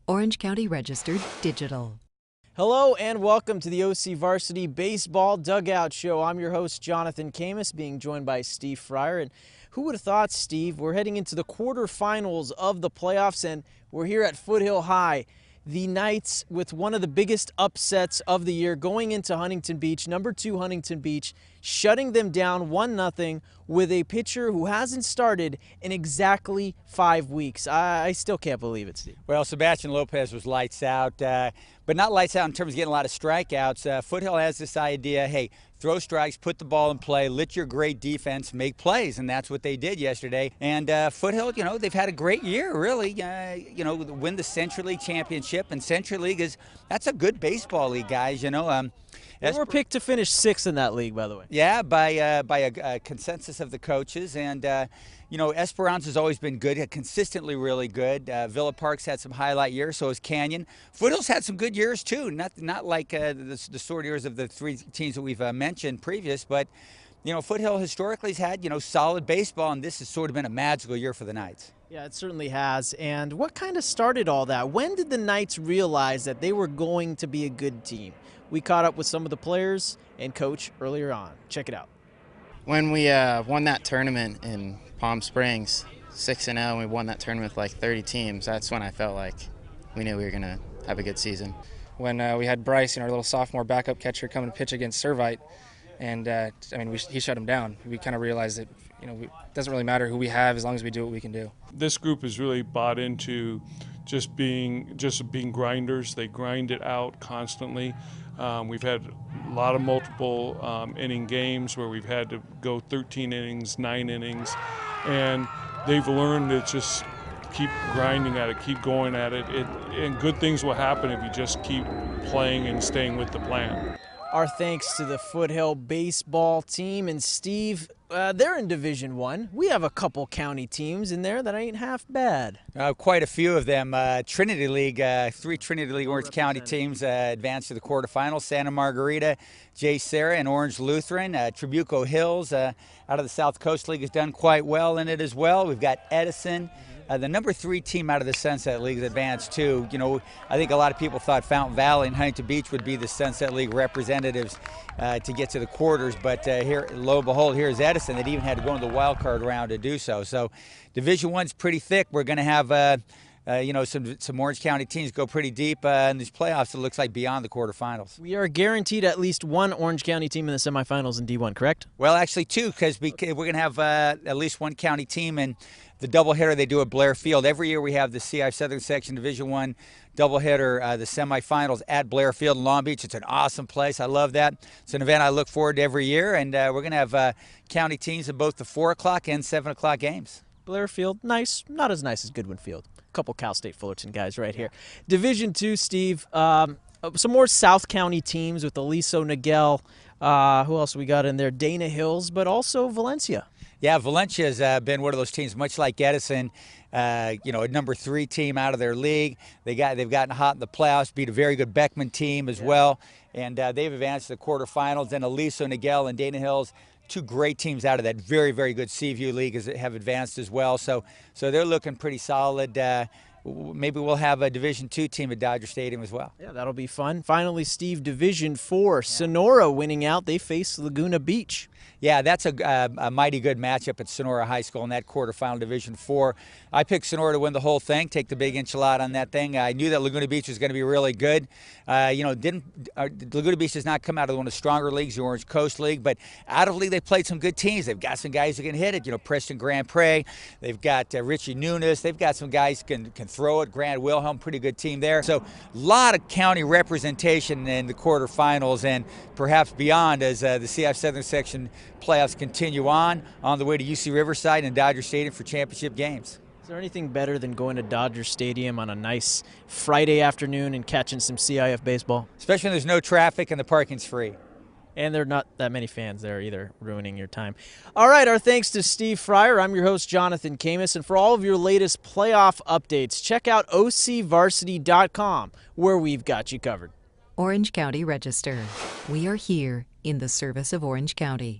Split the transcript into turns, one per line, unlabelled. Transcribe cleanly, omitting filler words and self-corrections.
Orange County Registered Digital.
Hello and welcome to the OCVarsity Baseball Dugout Show. I'm your host, Jonathan Khamis, being joined by Steve Fryer. And who would have thought, Steve, we're heading into the quarterfinals of the playoffs, and we're here at Foothill High. The Knights with one of the biggest upsets of the year going into Huntington Beach, number 2 Huntington Beach, shutting them down 1-0 with a pitcher who hasn't started in exactly 5 weeks. I still can't believe it, Steve.
Well, Sebastian Lopez was lights out, but not lights out in terms of getting a lot of strikeouts. Foothill has this idea, hey, throw strikes, put the ball in play, let your great defense make plays, and that's what they did yesterday. And Foothill, they've had a great year, really. Win the Century League championship, and Century League that's a good baseball league, guys.
They were picked to finish 6th in that league, by the way.
Yeah, by a consensus of the coaches, and Esperanza's always been good, consistently really good. Villa Park's had some highlight years, so has Canyon. Foothill's had some good years too, not like the sort of years of the 3 teams that we've mentioned previous, but Foothill historically has had solid baseball, and this has sort of been a magical year for the Knights.
Yeah, it certainly has. And what kind of started all that? When did the Knights realize that they were going to be a good team? We caught up with some of the players and coach earlier on. Check it out.
When we won that tournament in Palm Springs, 6-0, and we won that tournament with like 30 teams, that's when I felt like we knew we were going to have a good season.
When we had Bryce, our little sophomore backup catcher, coming to pitch against Servite, and he shut him down. We kind of realized that it doesn't really matter who we have as long as we do what we can do.
This group has really bought into just being grinders. They grind it out constantly. We've had a lot of multiple inning games where we've had to go 13 innings, 9 innings, and they've learned to just keep grinding at it, keep going at it, and good things will happen if you just keep playing and staying with the plan.
Our thanks to the Foothill baseball team. And Steve, they're in Division I. We have a couple county teams in there that ain't half bad.
Quite a few of them. Trinity League, 3 Trinity League Orange County teams advanced to the quarterfinals. Santa Margarita, J. Sarah, and Orange Lutheran. Trabuco Hills out of the South Coast League has done quite well in it as well. We've got Edison. The number 3 team out of the Sunset League has advanced too. I think a lot of people thought Fountain Valley and Huntington Beach would be the Sunset League representatives to get to the quarters, but here, lo and behold, here's Edison that even had to go in the wild card round to do so. So Division I's pretty thick. We're going to have some Orange County teams go pretty deep in these playoffs. It looks like beyond the quarterfinals.
We are guaranteed at least one Orange County team in the semifinals in D1, correct?
Well, actually 2, because we're going to have at least one county team in the doubleheader they do at Blair Field. Every year we have the CI Southern Section Division I doubleheader, the semifinals at Blair Field in Long Beach. It's an awesome place. I love that. It's an event I look forward to every year, and we're going to have county teams in both the 4 o'clock and 7 o'clock games.
Blair Field, nice. Not as nice as Goodwin Field. A couple Cal State Fullerton guys right here. Division II, Steve. Some more South County teams with Aliso, Niguel. Who else we got in there? Dana Hills, but also Valencia.
Yeah, Valencia's been one of those teams, much like Edison, a number 3 team out of their league. They've gotten hot in the playoffs, beat a very good Beckman team as well, and they've advanced to the quarterfinals. Then Aliso, Niguel, and Dana Hills, 2 great teams out of that very, very good Seaview League have advanced as well. So they're looking pretty solid. Maybe we'll have a Division II team at Dodger Stadium as well.
Yeah, that'll be fun. Finally, Steve, Division IV, Sonora winning out. They face Laguna Beach.
Yeah, that's a mighty good matchup at Sonora High School in that quarterfinal Division IV. I picked Sonora to win the whole thing, take the big enchilada on that thing. I knew that Laguna Beach was going to be really good. Laguna Beach does not come out of one of the stronger leagues, the Orange Coast League, but out of league they played some good teams. They've got some guys who can hit it. Preston Grand Prix. They've got Richie Nunes. They've got some guys who can throw it. Grand Wilhelm, pretty good team there. So a lot of county representation in the quarterfinals and perhaps beyond as the CF Southern Section playoffs continue on the way to UC Riverside and Dodger Stadium for championship games.
Is there anything better than going to Dodger Stadium on a nice Friday afternoon and catching some CIF baseball?
Especially when there's no traffic and the parking's free.
And there are not that many fans there either, ruining your time. All right, our thanks to Steve Fryer. I'm your host, Jonathan Khamis. And for all of your latest playoff updates, check out OCVarsity.com, where we've got you covered.
Orange County Register. We are here in the service of Orange County.